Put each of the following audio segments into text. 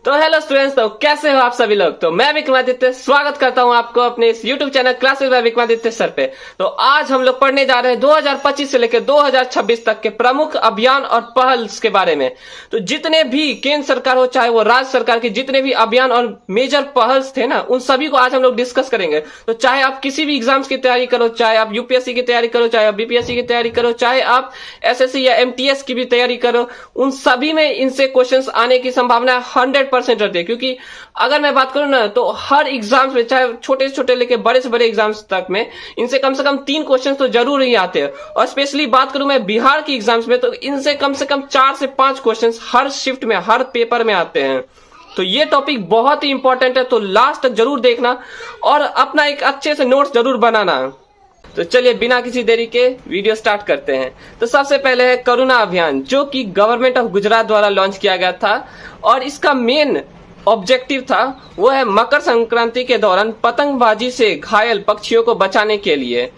तो hello students, तो कैसे हो आप सभी लोग। तो मैं विक्रमादित्य स्वागत करता हूं आपको अपने इस YouTube channel classes bye Vikramaditya sir पे। तो आज हम लोग पढ़ने जा रहे हैं 2025 से लेकर 2026 तक के प्रमुख अभियान और पहल के बारे में। तो जितने भी केंद्र सरकार हो चाहे वो राज्य सरकार के जितने भी अभियान और मेजर पहल्स थे ना, उन सभी को आज हम लोग डिस्कस करेंगे। तो चाहे आप किसी भी एग्जाम्स की तैयारी करो, चाहे आप यूपीएससी की तैयारी करो, चाहे आप बीपीएससी की तैयारी करो, चाहे आप एसएससी या एमटीएस की भी तैयारी करो, उन सभी में इनसे क्वेश्चंस आने की संभावना 100% रहती है। क्योंकि अगर मैं बात करूं ना, तो हर एग्जाम्स में, चाहे छोटे से छोटे लेके बड़े से बड़े एग्जाम्स तक में, इनसे कम से कम 3 क्वेश्चन तो जरूर ही आते हैं। और स्पेशली बात करूं मैं बिहार की एग्जाम्स में, तो इनसे कम से कम 4 से 5 क्वेश्चन हर शिफ्ट में, हर पेपर में आते हैं। तो ये टॉपिक बहुत ही इंपॉर्टेंट है, तो लास्ट तक जरूर देखना और अपना एक अच्छे से नोट्स जरूर बनाना। तो चलिए बिना किसी देरी के वीडियो स्टार्ट करते हैं। तो सबसे पहले है करुणा अभियान, जो कि गवर्नमेंट ऑफ गुजरात द्वारा लॉन्च किया गया था और इसका मेन ऑब्जेक्टिव था वो है मकर संक्रांति के दौरान पतंगबाजी से घायल पक्षियों को बचाने के लिए।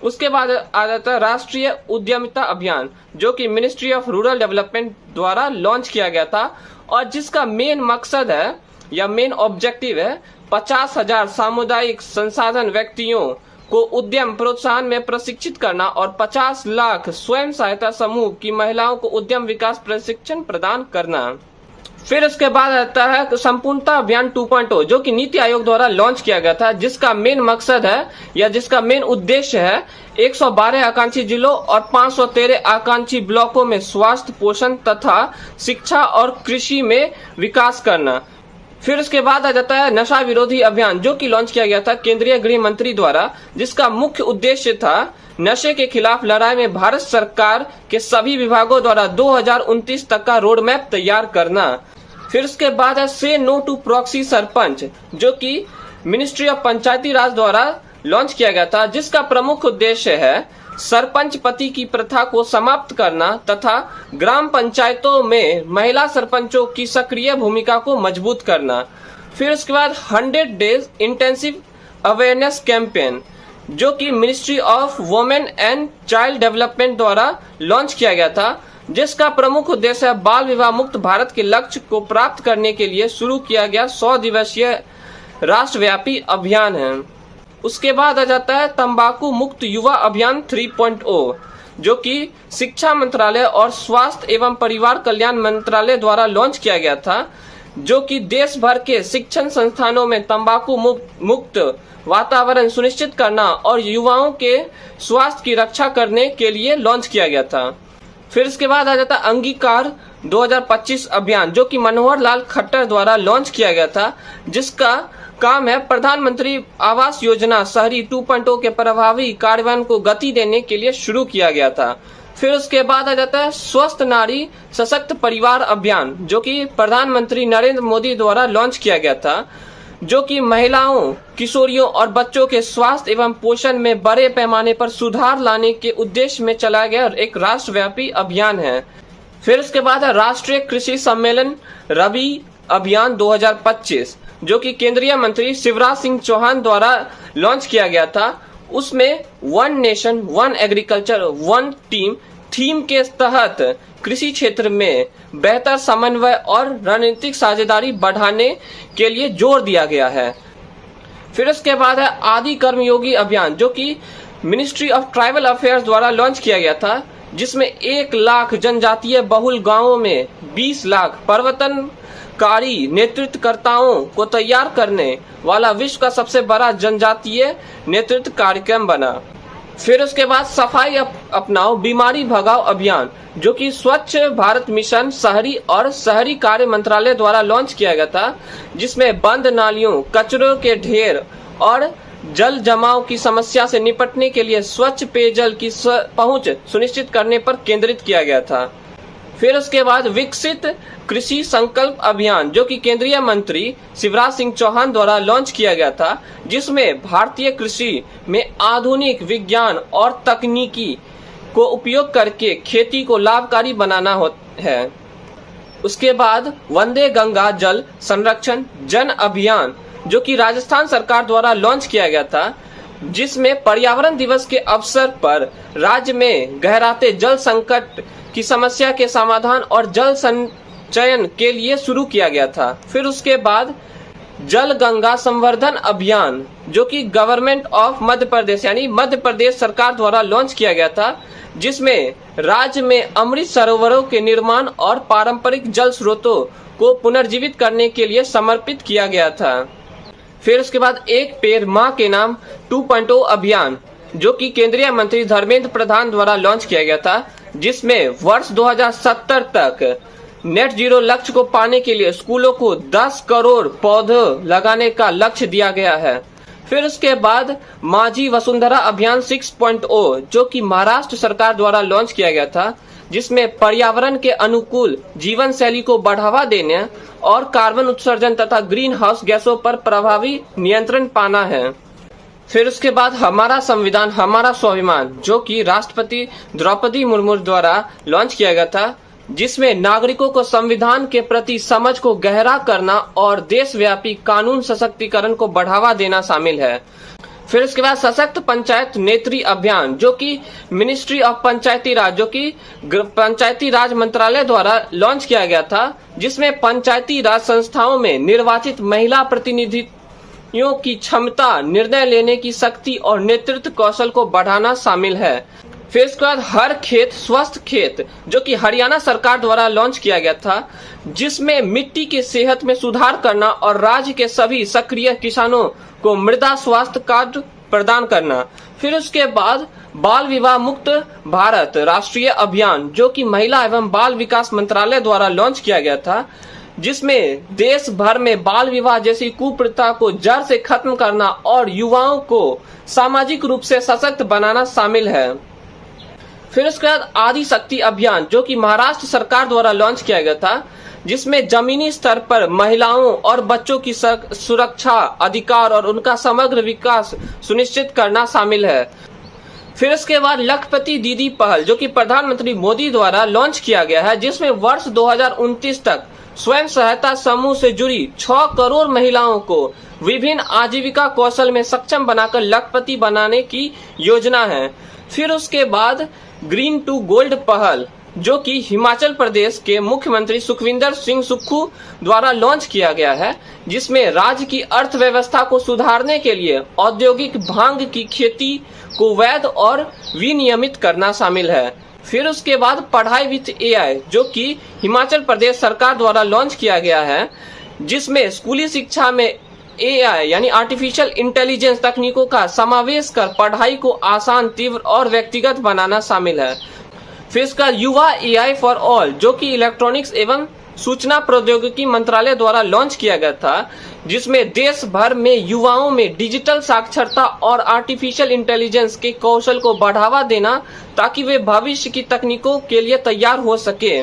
उसके बाद आ जाता है राष्ट्रीय उद्यमिता अभियान, जो कि मिनिस्ट्री ऑफ रूरल डेवलपमेंट द्वारा लॉन्च किया गया था और जिसका मेन मकसद है या मेन ऑब्जेक्टिव है 50,000 सामुदायिक संसाधन व्यक्तियों को उद्यम प्रोत्साहन में प्रशिक्षित करना और 50 लाख स्वयं सहायता समूह की महिलाओं को उद्यम विकास प्रशिक्षण प्रदान करना। फिर उसके बाद आता है संपूर्णता अभियान 2.0, जो कि नीति आयोग द्वारा लॉन्च किया गया था, जिसका मेन मकसद है या जिसका मेन उद्देश्य है 112 आकांक्षी जिलों और 513 आकांक्षी ब्लॉकों में स्वास्थ्य, पोषण तथा शिक्षा और कृषि में विकास करना। फिर उसके बाद आ जाता है नशा विरोधी अभियान, जो कि लॉन्च किया गया था केंद्रीय गृह मंत्री द्वारा, जिसका मुख्य उद्देश्य था नशे के खिलाफ लड़ाई में भारत सरकार के सभी विभागों द्वारा 2029 तक का रोड मैप तैयार करना। फिर उसके बाद है से नो टू प्रॉक्सी सरपंच, जो कि मिनिस्ट्री ऑफ पंचायती राज द्वारा लॉन्च किया गया था, जिसका प्रमुख उद्देश्य है सरपंच पति की प्रथा को समाप्त करना तथा ग्राम पंचायतों में महिला सरपंचों की सक्रिय भूमिका को मजबूत करना। फिर उसके बाद 100 डेज इंटेंसिव अवेयरनेस कैंपेन, जो कि ministry of women and child development द्वारा लॉन्च किया गया था, जिसका प्रमुख उद्देश्य है बाल विवाह मुक्त भारत के लक्ष्य को प्राप्त करने के लिए शुरू किया गया 100 दिवसीय राष्ट्रव्यापी अभियान है। उसके बाद आ जाता है तंबाकू मुक्त युवा अभियान 3.0, जो कि शिक्षा मंत्रालय और स्वास्थ्य एवं परिवार कल्याण मंत्रालय द्वारा लॉन्च किया गया था, जो कि देश भर के शिक्षण संस्थानों में तंबाकू मुक्त वातावरण सुनिश्चित करना और युवाओं के स्वास्थ्य की रक्षा करने के लिए लॉन्च किया गया था। फिर इसके बाद आ जाता है अंगीकार 2025 अभियान, जो कि मनोहर लाल खट्टर द्वारा लॉन्च किया गया था, जिसका काम है प्रधानमंत्री आवास योजना शहरी 2.0 के प्रभावी कार्यान्वयन को गति देने के लिए शुरू किया गया था। फिर उसके बाद आ जाता है स्वस्थ नारी सशक्त परिवार अभियान, जो कि प्रधानमंत्री नरेंद्र मोदी द्वारा लॉन्च किया गया था, जो कि महिलाओं, किशोरियों और बच्चों के स्वास्थ्य एवं पोषण में बड़े पैमाने पर सुधार लाने के उद्देश्य में चलाया गया एक राष्ट्रव्यापी अभियान है। फिर उसके बाद है राष्ट्रीय कृषि सम्मेलन रबी अभियान 2025, जो कि केंद्रीय मंत्री शिवराज सिंह चौहान द्वारा लॉन्च किया गया था। उसमें one nation one agriculture one team theme के तहत कृषि क्षेत्र में बेहतर समन्वय और रणनीतिक साझेदारी बढ़ाने के लिए जोर दिया गया है। फिर उसके बाद है आदि कर्मयोगी अभियान, जो कि मिनिस्ट्री ऑफ ट्राइबल अफेयर्स द्वारा लॉन्च किया गया था, जिसमें 1 लाख जनजातीय बहुल गांवों में 20 लाख परिवर्तनकारी नेतृत्वकर्ताओं को तैयार करने वाला विश्व का सबसे बड़ा जनजातीय नेतृत्व कार्यक्रम बना। फिर उसके बाद सफाई अपनाओ बीमारी भगाओ अभियान, जो कि स्वच्छ भारत मिशन शहरी और शहरी कार्य मंत्रालय द्वारा लॉन्च किया गया था, जिसमें बंद नालियों, कचरों के ढेर और जल जमाव की समस्या से निपटने के लिए स्वच्छ पेयजल की पहुंच सुनिश्चित करने पर केंद्रित किया गया था। फिर उसके बाद विकसित कृषि संकल्प अभियान, जो कि केंद्रीय मंत्री शिवराज सिंह चौहान द्वारा लॉन्च किया गया था, जिसमें भारतीय कृषि में आधुनिक विज्ञान और तकनीकी को उपयोग करके खेती को लाभकारी बनाना है। उसके बाद वंदे गंगा जल संरक्षण जन अभियान, जो कि राजस्थान सरकार द्वारा लॉन्च किया गया था, जिसमें पर्यावरण दिवस के अवसर पर राज्य में गहराते जल संकट की समस्या के समाधान और जल चयन के लिए शुरू किया गया था। फिर उसके बाद जल गंगा संवर्धन अभियान, जो कि गवर्नमेंट ऑफ मध्य प्रदेश यानी मध्य प्रदेश सरकार द्वारा लॉन्च किया गया था, जिसमें राज्य में अमृत सरोवरों के निर्माण और पारंपरिक जल स्रोतों को पुनर्जीवित करने के लिए समर्पित किया गया था। फिर उसके बाद एक पेड़ मां के नाम 2.0 अभियान, जो कि केंद्रीय मंत्री धर्मेंद्र प्रधान द्वारा लॉन्च किया गया था, जिसमें वर्ष 2070 तक नेट जीरो लक्ष्य को पाने के लिए स्कूलों को 10 करोड़ पौधे लगाने का लक्ष्य दिया गया है। फिर उसके बाद माझी वसुंधरा अभियान 6.0, जो कि महाराष्ट्र सरकार द्वारा लॉन्च किया गया था, जिसमें पर्यावरण के अनुकूल जीवन शैली को बढ़ावा देने और कार्बन उत्सर्जन तथा ग्रीन हाउस गैसों पर प्रभावी नियंत्रण पाना है। फिर उसके बाद हमारा संविधान हमारा स्वाभिमान, जो कि राष्ट्रपति द्रौपदी मुर्मू द्वारा लॉन्च किया गया था, जिसमें नागरिकों को संविधान के प्रति समझ को गहरा करना और देशव्यापी कानून सशक्तिकरण को बढ़ावा देना शामिल है। फिर उसके बाद सशक्त पंचायत नेत्री अभियान, जो कि मिनिस्ट्री ऑफ पंचायती राज, जो कि पंचायती राज मंत्रालय द्वारा लॉन्च किया गया था, जिसमें पंचायती राज संस्थाओं में निर्वाचित महिला प्रतिनिधियों की क्षमता, निर्णय लेने की शक्ति और नेतृत्व कौशल को बढ़ाना शामिल है। फिर उसके बाद हर खेत स्वस्थ खेत, जो कि हरियाणा सरकार द्वारा लॉन्च किया गया था, जिसमें मिट्टी की सेहत में सुधार करना और राज्य के सभी सक्रिय किसानों को मृदा स्वास्थ्य कार्ड प्रदान करना। फिर उसके बाद बाल विवाह मुक्त भारत राष्ट्रीय अभियान, जो कि महिला एवं बाल विकास मंत्रालय द्वारा लॉन्च किया गया था, जिसमें देश भर में बाल विवाह जैसी कुप्रथा को जड़ से खत्म करना और युवाओं को सामाजिक रूप से सशक्त बनाना शामिल है। फिर उसके बाद आदि शक्ति अभियान, जो कि महाराष्ट्र सरकार द्वारा लॉन्च किया गया था, जिसमें जमीनी स्तर पर महिलाओं और बच्चों की सुरक्षा, अधिकार और उनका समग्र विकास सुनिश्चित करना शामिल है। फिर उसके बाद लखपति दीदी पहल, जो कि प्रधानमंत्री मोदी द्वारा लॉन्च किया गया है, जिसमें वर्ष 2029 तक स्वयं सहायता समूह से जुड़ी 6 करोड़ महिलाओं को विभिन्न आजीविका कौशल में सक्षम बनाकर लखपति बनाने की योजना है। फिर उसके बाद ग्रीन टू गोल्ड पहल, जो कि हिमाचल प्रदेश के मुख्यमंत्री सुखविंदर सिंह सुक्खू द्वारा लॉन्च किया गया है, जिसमें राज्य की अर्थव्यवस्था को सुधारने के लिए औद्योगिक भांग की खेती को वैध और विनियमित करना शामिल है। फिर उसके बाद पढ़ाई विद एआई, जो कि हिमाचल प्रदेश सरकार द्वारा लॉन्च किया गया है, जिसमें स्कूली शिक्षा में एआई यानी आर्टिफिशियल इंटेलिजेंस तकनीकों का समावेश कर पढ़ाई को आसान, तीव्र और व्यक्तिगत बनाना शामिल है। फिर इसका युवा एआई फॉर ऑल, जो कि इलेक्ट्रॉनिक्स एवं सूचना प्रौद्योगिकी मंत्रालय द्वारा लॉन्च किया गया था, जिसमें देश भर में युवाओं में डिजिटल साक्षरता और आर्टिफिशियल इंटेलिजेंस के कौशल को बढ़ावा देना, ताकि वे भविष्य की तकनीकों के लिए तैयार हो सके।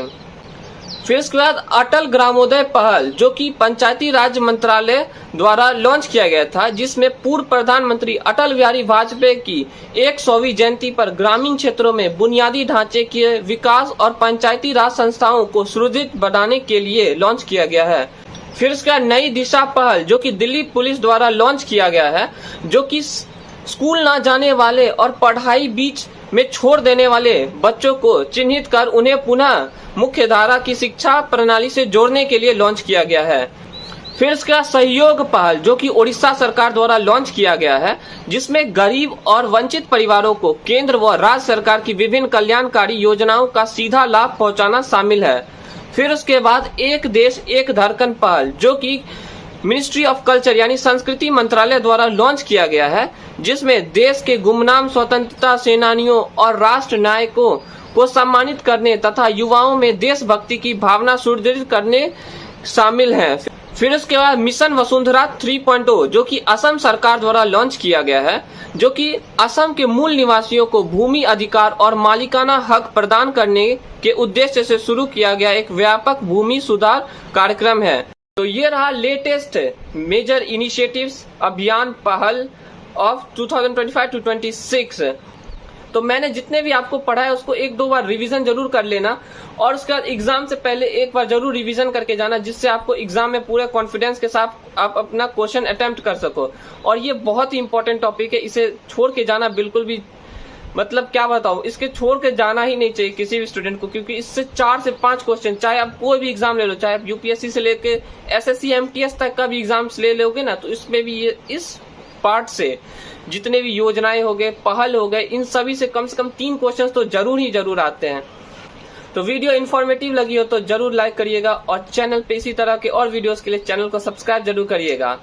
फिर इसके बाद अटल ग्रामोदय पहल, जो कि पंचायती राज मंत्रालय द्वारा लॉन्च किया गया था, जिसमें पूर्व प्रधानमंत्री अटल बिहारी वाजपेयी की 100वीं जयंती पर ग्रामीण क्षेत्रों में बुनियादी ढांचे के विकास और पंचायती राज संस्थाओं को सुदृढ़ बनाने के लिए लॉन्च किया गया है। फिर इसका नई दिशा पहल, जो कि दिल्ली पुलिस द्वारा लॉन्च किया गया है, जो कि स्कूल ना जाने वाले और पढ़ाई बीच में छोड़ देने वाले बच्चों को चिन्हित कर उन्हें पुनः मुख्य धारा की शिक्षा प्रणाली से जोड़ने के लिए लॉन्च किया गया है। फिर इसका सहयोग पहल, जो कि ओडिशा सरकार द्वारा लॉन्च किया गया है, जिसमें गरीब और वंचित परिवारों को केंद्र व राज्य सरकार की विभिन्न कल्याणकारी योजनाओं का सीधा लाभ पहुंचाना शामिल है। फिर उसके बाद एक देश एक धड़कन पहल, जो कि मिनिस्ट्री ऑफ कल्चर यानी संस्कृति मंत्रालय द्वारा लॉन्च किया गया है, जिसमें देश के गुमनाम स्वतंत्रता सेनानियों और राष्ट्र नायकों को सम्मानित करने तथा युवाओं में देशभक्ति की भावना सुदृढ़ करने शामिल है। फिर उसके बाद मिशन वसुंधरा 3.0, जो कि असम सरकार द्वारा लॉन्च किया गया है, जो कि असम के मूल निवासियों को भूमि अधिकार और मालिकाना हक प्रदान करने के उद्देश्य से शुरू किया गया एक व्यापक भूमि सुधार कार्यक्रम है। तो ये रहा लेटेस्ट मेजर इनिशिएटिव्स अभियान पहल ऑफ 2025 to 26। तो मैंने जितने भी आपको पढ़ा है उसको 1-2 बार रिवीजन जरूर कर लेना, और उसके बाद एग्जाम से पहले एक बार जरूर रिवीजन करके जाना, जिससे आपको एग्जाम में पूरे कॉन्फिडेंस के साथ आप अपना क्वेश्चन अटेम्प्ट कर सको। और ये बहुत ही इंपॉर्टेंट टॉपिक है, इसे छोड़ के जाना बिल्कुल भी मतलब क्या बताऊं, इसके छोड़ के जाना ही नहीं चाहिए किसी भी स्टूडेंट को, क्योंकि इससे 4 से 5 क्वेश्चन, चाहे आप कोई भी एग्जाम ले लो, चाहे आप यूपीएससी से लेके एसएससी एमटीएस तक का भी एग्जाम्स ले लोगे ना, तो इसमें भी ये इस पार्ट से जितने भी योजनाएं हो गए, पहल हो गए, इन सभी से कम 3 क्वेश्चन तो जरूर ही जरूर आते हैं। तो वीडियो इन्फॉर्मेटिव लगी हो तो जरूर लाइक करिएगा और चैनल पे इसी तरह के और वीडियोस के लिए चैनल को सब्सक्राइब जरूर करिएगा।